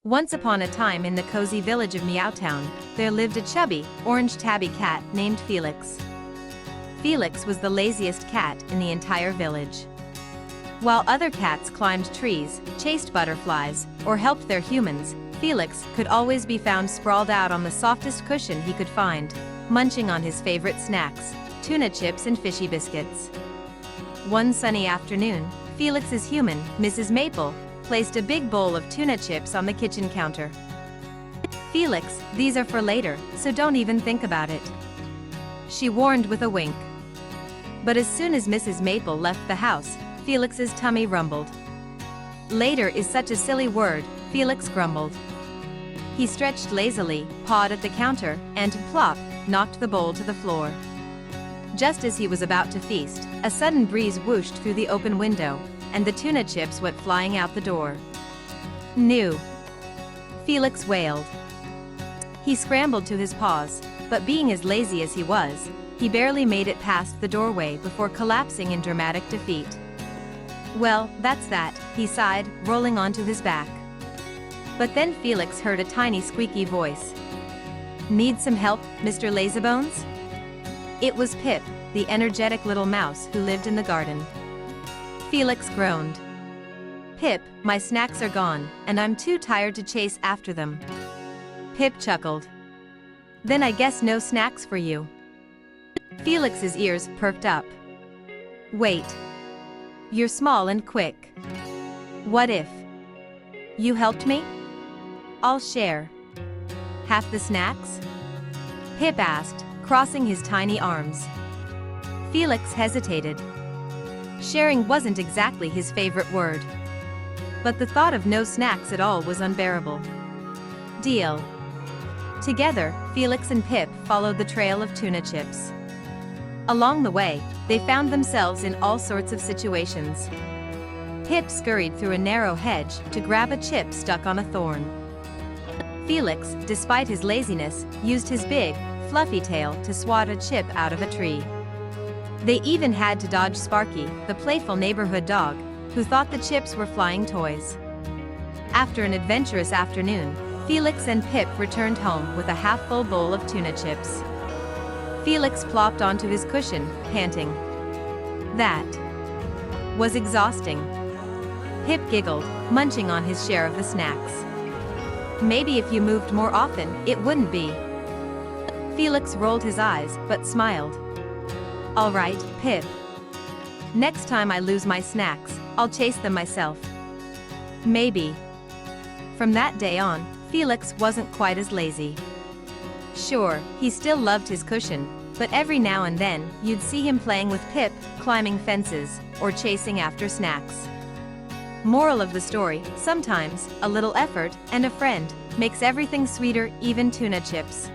Once upon a time in the cozy village of Meowtown, there lived a chubby, orange tabby cat named Felix. Felix was the laziest cat in the entire village. While other cats climbed trees, chased butterflies, or helped their humans, Felix could always be found sprawled out on the softest cushion he could find, munching on his favorite snacks, tuna chips and fishy biscuits. One sunny afternoon, Felix's human, Mrs. Maple, placed a big bowl of tuna chips on the kitchen counter. "Felix, these are for later, so don't even think about it," she warned with a wink. But as soon as Mrs. Maple left the house, Felix's tummy rumbled. "Later is such a silly word," Felix grumbled. He stretched lazily, pawed at the counter, and plop, knocked the bowl to the floor. Just as he was about to feast, a sudden breeze whooshed through the open window, and the tuna chips went flying out the door. "No!" Felix wailed. He scrambled to his paws, but being as lazy as he was, he barely made it past the doorway before collapsing in dramatic defeat. "Well, that's that," he sighed, rolling onto his back. But then Felix heard a tiny squeaky voice. "Need some help, Mr. Lazybones?" It was Pip, the energetic little mouse who lived in the garden. Felix groaned. "Pip, my snacks are gone, and I'm too tired to chase after them." Pip chuckled. "Then I guess no snacks for you." Felix's ears perked up. "Wait. You're small and quick. What if you helped me? I'll share." "Half the snacks?" Pip asked, crossing his tiny arms. Felix hesitated. Sharing wasn't exactly his favorite word. But the thought of no snacks at all was unbearable. "Deal." Together, Felix and Pip followed the trail of tuna chips. Along the way, they found themselves in all sorts of situations. Pip scurried through a narrow hedge to grab a chip stuck on a thorn. Felix, despite his laziness, used his big, fluffy tail to swat a chip out of a tree. They even had to dodge Sparky, the playful neighborhood dog, who thought the chips were flying toys. After an adventurous afternoon, Felix and Pip returned home with a half-full bowl of tuna chips. Felix plopped onto his cushion, panting. That was exhausting. Pip giggled, munching on his share of the snacks. "Maybe if you moved more often, it wouldn't be." Felix rolled his eyes, but smiled. "All right, Pip. Next time I lose my snacks, I'll chase them myself." Maybe. From that day on, Felix wasn't quite as lazy. Sure, he still loved his cushion, but every now and then, you'd see him playing with Pip, climbing fences, or chasing after snacks. Moral of the story, sometimes, a little effort, and a friend, makes everything sweeter, even tuna chips.